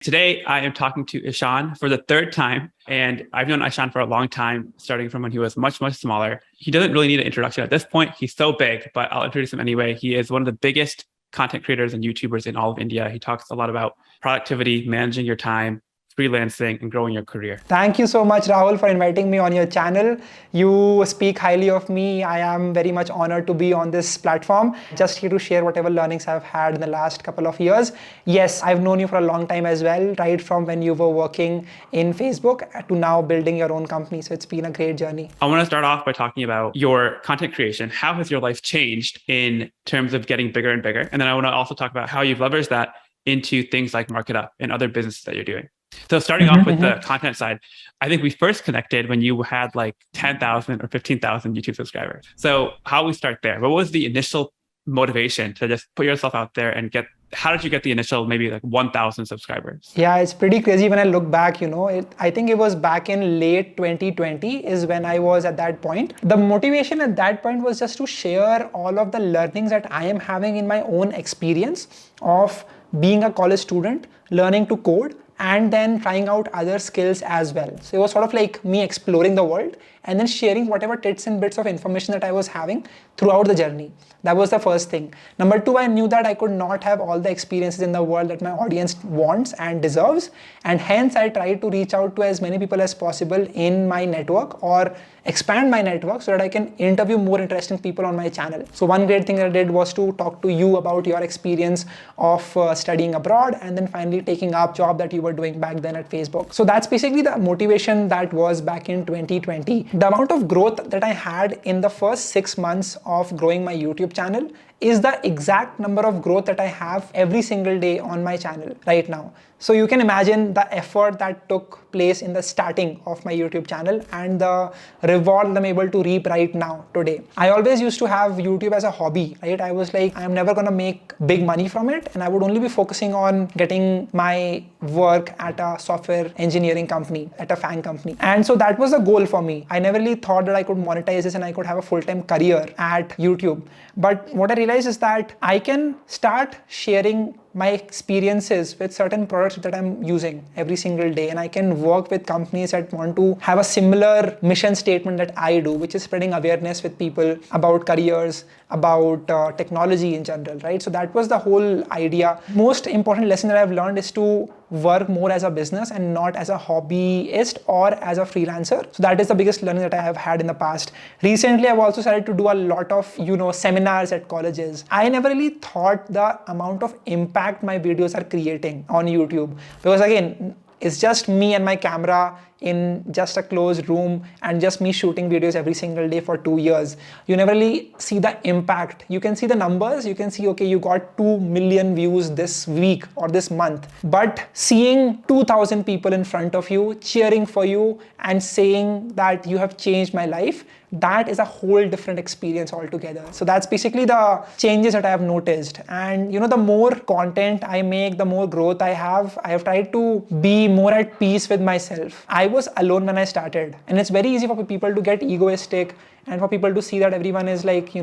Today, I am talking to Ishan for the third time, and I've known Ishan for a long time, starting from when he was much, much smaller. He doesn't really need an introduction at this point. He's so big, but I'll introduce him anyway. He is one of the biggest content creators and YouTubers in all of India. He talks a lot about productivity, managing your time, freelancing, and growing your career. Thank you so much, Rahul, for inviting me on your channel. You speak highly of me. I am very much honored to be on this platform. Just here to share whatever learnings I've had in the last couple of years. Yes, I've known you for a long time as well, right from when you were working in Facebook to now building your own company. So it's been a great journey. I want to start off by talking about your content creation. How has your life changed in terms of getting bigger and bigger? And then I want to also talk about how you've leveraged that into things like Market Up and other businesses that you're doing. So starting off with the content side, I think we first connected when you had like 10,000 or 15,000 YouTube subscribers. So how we start there? What was the initial motivation to just put yourself out there and how did you get the initial maybe like 1,000 subscribers? Yeah, it's pretty crazy when I look back, I think it was back in late 2020 is when I was at that point. The motivation at that point was just to share all of the learnings that I am having in my own experience of being a college student, learning to code, and then trying out other skills as well. So it was sort of like me exploring the world and then sharing whatever tidbits and bits of information that I was having throughout the journey. That was the first thing. Number two, I knew that I could not have all the experiences in the world that my audience wants and deserves. And hence I tried to reach out to as many people as possible in my network or expand my network so that I can interview more interesting people on my channel. So one great thing that I did was to talk to you about your experience of studying abroad and then finally taking up job that you were doing back then at Facebook. So that's basically the motivation that was back in 2020. The amount of growth that I had in the first 6 months of growing my YouTube channel is the exact number of growth that I have every single day on my channel right now. So you can imagine the effort that took place in the starting of my YouTube channel and the reward that I'm able to reap right now today. I always used to have YouTube as a hobby, right? I was like, I'm never gonna make big money from it, and I would only be focusing on getting my work at a software engineering company, at a FANG company. And so that was the goal for me. I never really thought that I could monetize this and I could have a full-time career at YouTube. But what I realized is that I can start sharing my experiences with certain products that I'm using every single day, and I can work with companies that want to have a similar mission statement that I do, which is spreading awareness with people about careers, about technology in general, right? So that was the whole idea. Most important lesson that I've learned is to work more as a business and not as a hobbyist or as a freelancer. So that is the biggest learning that I have had in the past. Recently, I've also started to do a lot of, seminars at colleges. I never really thought the amount of impact my videos are creating on YouTube, because again, it's just me and my camera in just a closed room and just me shooting videos every single day for 2 years. You never really see the impact. You can see the numbers. You can see, okay, you got 2 million views this week or this month. But seeing 2,000 people in front of you cheering for you and saying that you have changed my life, that is a whole different experience altogether. So that's basically the changes that I have noticed. And the more content I make, the more growth I have. I have tried to be more at peace with myself. I was alone when I started, and it's very easy for people to get egoistic and for people to see that everyone is like,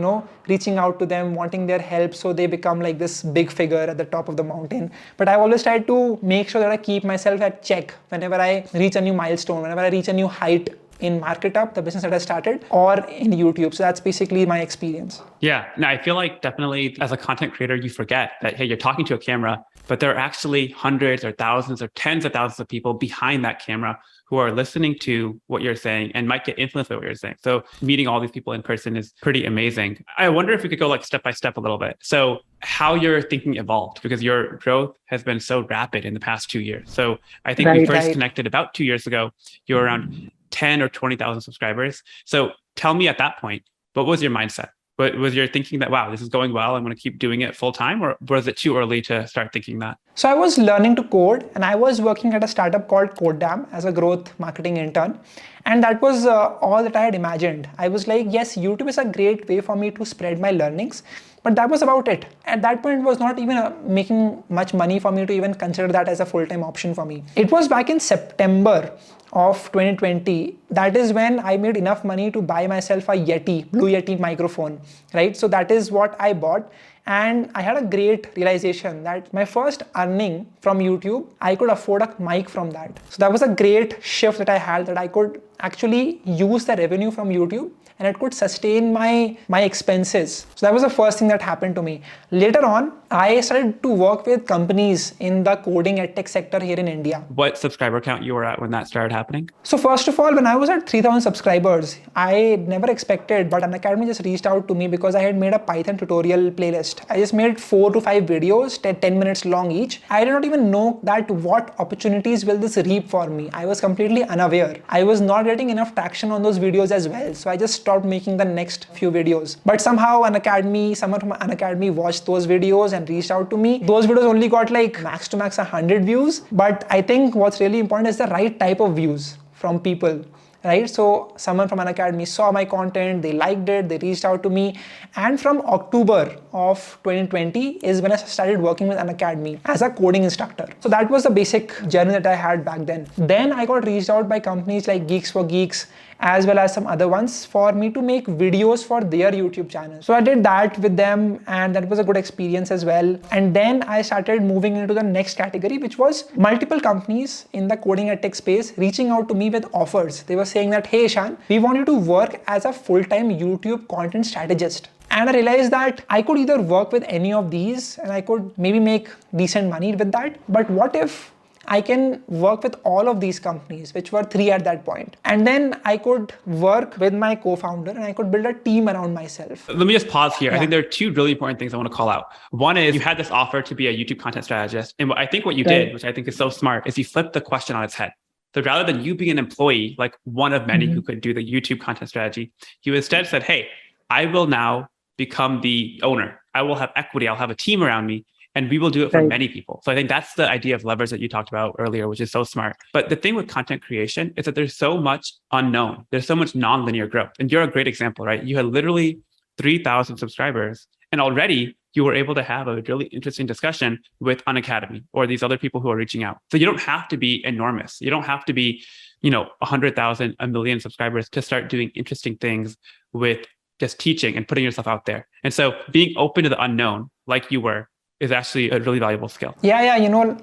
reaching out to them, wanting their help, so they become like this big figure at the top of the mountain. But I've always tried to make sure that I keep myself at check whenever I reach a new milestone, whenever I reach a new height in Market Up, the business that I started, or in YouTube. So that's basically my experience. Yeah, no, I feel like definitely as a content creator, you forget that, hey, you're talking to a camera, but there are actually hundreds or thousands or tens of thousands of people behind that camera who are listening to what you're saying and might get influenced by what you're saying. So meeting all these people in person is pretty amazing. I wonder if we could go like step by step a little bit. So how your thinking evolved, because your growth has been so rapid in the past 2 years. So I think we first connected about 2 years ago. You were around 10 or 20,000 subscribers. So tell me at that point, what was your mindset? But was your thinking that, wow, this is going well, I'm going to keep doing it full time, or was it too early to start thinking that? So I was learning to code, and I was working at a startup called CodeDam as a growth marketing intern. And that was all that I had imagined. I was like, yes, YouTube is a great way for me to spread my learnings, but that was about it. At that point, it was not even making much money for me to even consider that as a full-time option for me. It was back in September of 2020. That is when I made enough money to buy myself a Blue Yeti microphone, right? So that is what I bought. And I had a great realization that my first earning from YouTube, I could afford a mic from that. So that was a great shift that I had, that I could actually use the revenue from YouTube and it could sustain my expenses. So that was the first thing that happened to me. Later on, I started to work with companies in the coding edtech sector here in India. What subscriber count you were at when that started happening? So first of all, when I was at 3,000 subscribers, I never expected, but Unacademy just reached out to me because I had made a Python tutorial playlist. I just made 4 to 5 videos, 10 minutes long each. I did not even know that what opportunities will this reap for me. I was completely unaware. I was not getting enough traction on those videos as well. So I just stopped making the next few videos. But somehow someone from Unacademy watched those videos and reached out to me. Those videos only got like max to max 100 views. But I think what's really important is the right type of views from people, right? So someone from Unacademy saw my content, they liked it, they reached out to me. And from October of 2020 is when I started working with Unacademy as a coding instructor. So that was the basic journey that I had back then. Then I got reached out by companies like Geeks for Geeks, as well as some other ones, for me to make videos for their YouTube channel. So I did that with them and that was a good experience as well. And then I started moving into the next category, which was multiple companies in the coding edtech space reaching out to me with offers. They were saying that, hey Shan, we want you to work as a full-time YouTube content strategist. And I realized that I could either work with any of these and I could maybe make decent money with that. But what if I can work with all of these companies, which were 3 at that point. And then I could work with my co-founder and I could build a team around myself. Let me just pause here. I think there are 2 really important things I want to call out. One is you had this offer to be a YouTube content strategist. And I think what you did, which I think is so smart, is you flipped the question on its head. So rather than you being an employee, like one of many who could do the YouTube content strategy, you instead said, hey, I will now become the owner. I will have equity. I'll have a team around me. And we will do it for many people. So I think that's the idea of levers that you talked about earlier, which is so smart. But the thing with content creation is that there's so much unknown. There's so much nonlinear growth. And you're a great example, right? You had literally 3,000 subscribers and already you were able to have a really interesting discussion with Unacademy or these other people who are reaching out. So you don't have to be enormous. You don't have to be, 100,000, a million subscribers to start doing interesting things with just teaching and putting yourself out there. And so being open to the unknown, like you were, is actually a really valuable skill. Yeah.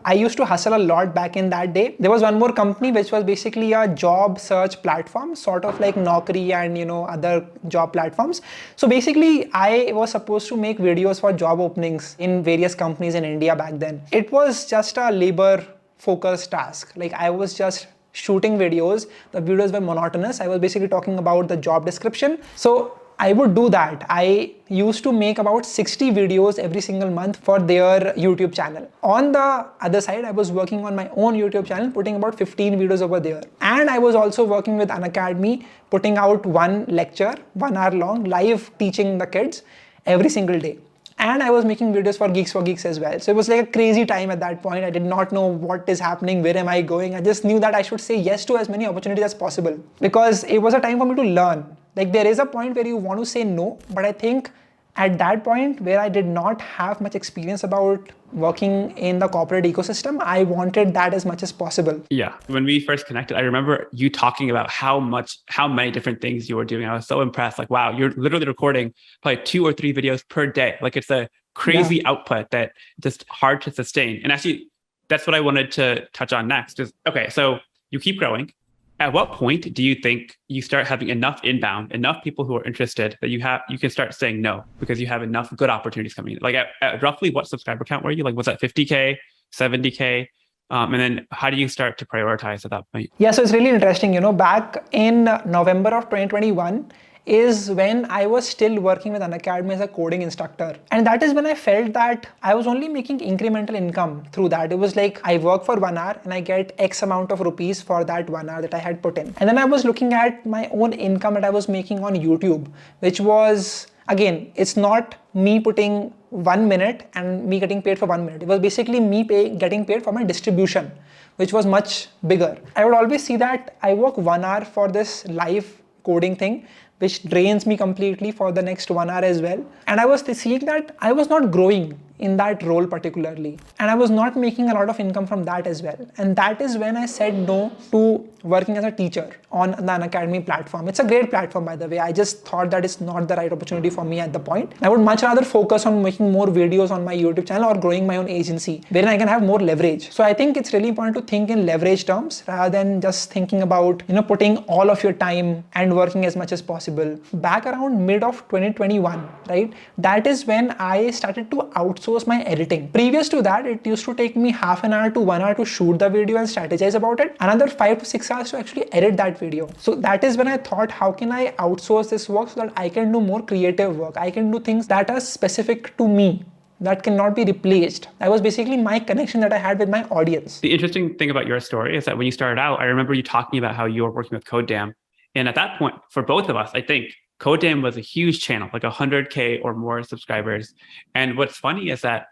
I used to hustle a lot back in that day. There was one more company which was basically a job search platform, sort of like Naukri and other job platforms. So basically I was supposed to make videos for job openings in various companies in India back then. It was just a labor focused task. Like I was just shooting videos. The videos were monotonous. I was basically talking about the job description. So I would do that. I used to make about 60 videos every single month for their YouTube channel. On the other side, I was working on my own YouTube channel, putting about 15 videos over there. And I was also working with Unacademy, putting out one lecture, 1 hour long, live teaching the kids every single day. And I was making videos for Geeks as well. So it was like a crazy time at that point. I did not know what is happening, where am I going. I just knew that I should say yes to as many opportunities as possible because it was a time for me to learn. Like there is a point where you want to say no, but I think at that point where I did not have much experience about working in the corporate ecosystem, I wanted that as much as possible. Yeah. When we first connected, I remember you talking about how many different things you were doing. I was so impressed. Like, wow, you're literally recording probably 2 or 3 videos per day. Like it's a crazy output that just hard to sustain. And actually, that's what I wanted to touch on next is, okay, so you keep growing. At what point do you think you start having enough inbound, enough people who are interested that you can start saying no because you have enough good opportunities coming in? Like at roughly what subscriber count were you? Like was that 50K, 70K? And then how do you start to prioritize at that point? Yeah, so it's really interesting. Back in November of 2021 is when I was still working with Unacademy as a coding instructor. And that is when I felt that I was only making incremental income through that. It was like I work for 1 hour and I get X amount of rupees for that 1 hour that I had put in. And then I was looking at my own income that I was making on YouTube, which was, again, it's not me putting 1 minute and me getting paid for 1 minute. It was basically me getting paid for my distribution, which was much bigger. I would always see that I work 1 hour for this live coding thing, which drains me completely for the next 1 hour as well. And I was seeing that I was not growing in that role particularly. And I was not making a lot of income from that as well. And that is when I said no to working as a teacher on the Unacademy platform. It's a great platform, by the way. I just thought that it's not the right opportunity for me at the point. I would much rather focus on making more videos on my YouTube channel or growing my own agency, wherein I can have more leverage. So I think it's really important to think in leverage terms rather than just thinking about, putting all of your time and working as much as possible. Back around mid of 2021, right? That is when I started to outsource my editing. Previous to that, it used to take me half an hour to 1 hour to shoot the video and strategize about it. Another 5 to 6 hours to actually edit that video. So that is when I thought, how can I outsource this work so that I can do more creative work? I can do things that are specific to me, that cannot be replaced. That was basically my connection that I had with my audience. The interesting thing about your story is that when you started out, I remember you talking about how you were working with CodeDam. And at that point, for both of us, I think CodeDam was a huge channel, like 100K or more subscribers. And what's funny is that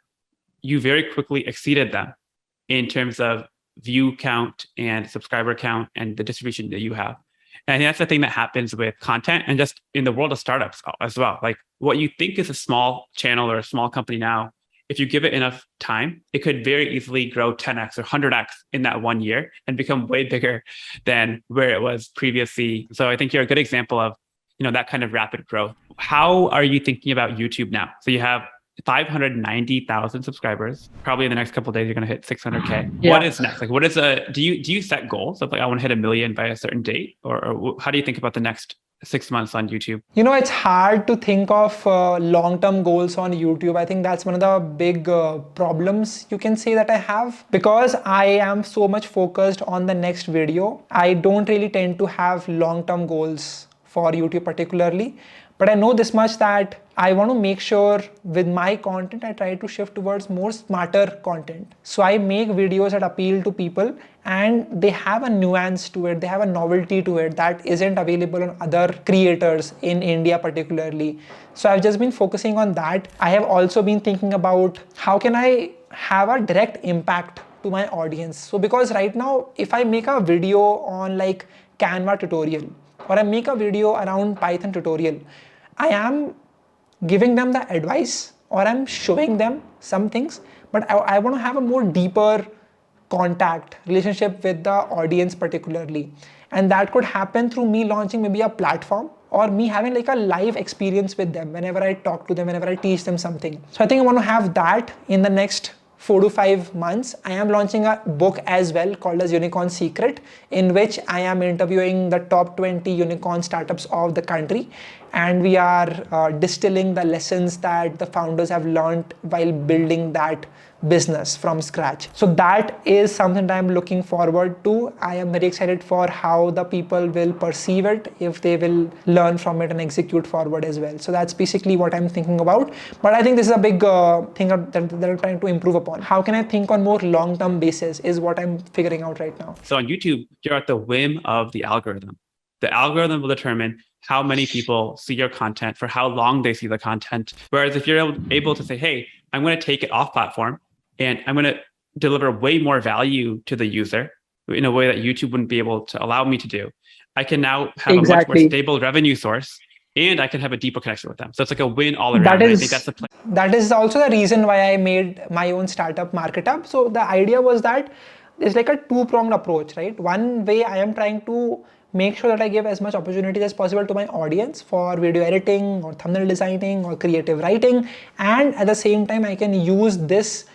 you very quickly exceeded them in terms of view count and subscriber count and the distribution that you have. And I think that's the thing that happens with content and just in the world of startups as well. Like what you think is a small channel or a small company now, if you give it enough time, it could very easily grow 10x or 100x in that 1 year and become way bigger than where it was previously. So I think you're a good example of, that kind of rapid growth. How are you thinking about YouTube now? So you have 590,000 subscribers. Probably in the next couple of days, you're going to hit 600K. Yeah. What is next? Like, what is do you set goals of like, I want to hit 1 million by a certain date? Or how do you think about the next 6 months on YouTube? It's hard to think of long-term goals on YouTube. I think that's one of the big problems you can say that I have, because I am so much focused on the next video. I don't really tend to have long-term goals for YouTube particularly. But I know this much, that I want to make sure with my content, I try to shift towards more smarter content. So I make videos that appeal to people and they have a nuance to it. They have a novelty to it that isn't available on other creators in India particularly. So I've just been focusing on that. I have also been thinking about how can I have a direct impact to my audience. So because right now, if I make a video on like Canva tutorial, or I make a video around Python tutorial, I am giving them the advice or I'm showing them some things, but I want to have a more deeper contact relationship with the audience particularly. And that could happen through me launching maybe a platform or me having like a live experience with them whenever I talk to them, whenever I teach them something. So I think I want to have that in the next 4 to 5 months. I am launching a book as well called as Unicorn Secret, in which I am interviewing the top 20 unicorn startups of the country. And we are distilling the lessons that the founders have learned while building that business from scratch. So that is something that I'm looking forward to. I am very excited for how the people will perceive it, if they will learn from it and execute forward as well. So that's basically what I'm thinking about. But I think this is a big thing that I'm trying to improve upon. How can I think on more long-term basis is what I'm figuring out right now. So on YouTube, you're at the whim of the algorithm. The algorithm will determine how many people see your content, for how long they see the content. Whereas if you're able to say, hey, I'm going to take it off platform and I'm going to deliver way more value to the user in a way that YouTube wouldn't be able to allow me to do, I can now have a much more stable revenue source and I can have a deeper connection with them. So it's like a win all around. I think that's the plan. That is also the reason why I made my own startup, MarketUp. So the idea was that it's like a two-pronged approach, right? One way I am trying to make sure that I give as much opportunities as possible to my audience for video editing or thumbnail designing or creative writing. And at the same time, I can use this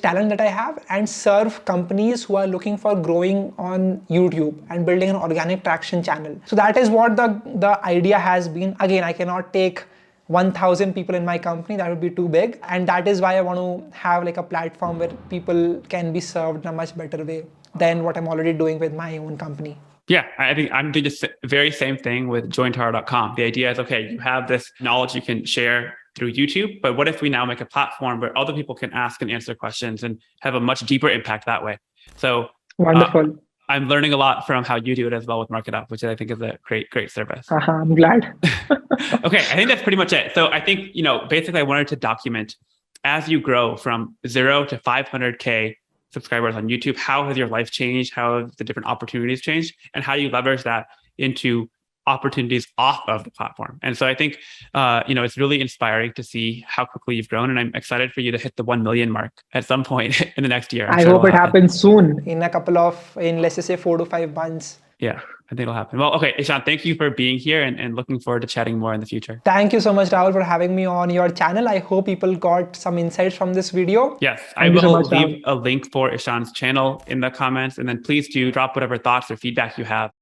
talent that I have and serve companies who are looking for growing on YouTube and building an organic traction channel. So that is what the idea has been. Again, I cannot take 1,000 people in my company, that would be too big. And that is why I want to have like a platform where people can be served in a much better way than what I'm already doing with my own company. Yeah, I think I'm doing the very same thing with jointaro.com. The idea is, okay, you have this knowledge you can share through YouTube, but what if we now make a platform where other people can ask and answer questions and have a much deeper impact that way? So wonderful. I'm learning a lot from how you do it as well with MarketUp, which I think is a great service. I'm glad. Okay, I think that's pretty much it. So I think, basically I wanted to document as you grow from 0 to 500K subscribers on YouTube, how has your life changed? How have the different opportunities changed? And how do you leverage that into opportunities off of the platform. And so I think, it's really inspiring to see how quickly you've grown. And I'm excited for you to hit the 1 million mark at some point in the next year. I hope it happens soon. In let's just say 4 to 5 months. Yeah, I think it'll happen. Well, okay, Ishan, thank you for being here and looking forward to chatting more in the future. Thank you so much, Rahul, for having me on your channel. I hope people got some insights from this video. Yes, I will leave a link for Ishan's channel in the comments. And then please do drop whatever thoughts or feedback you have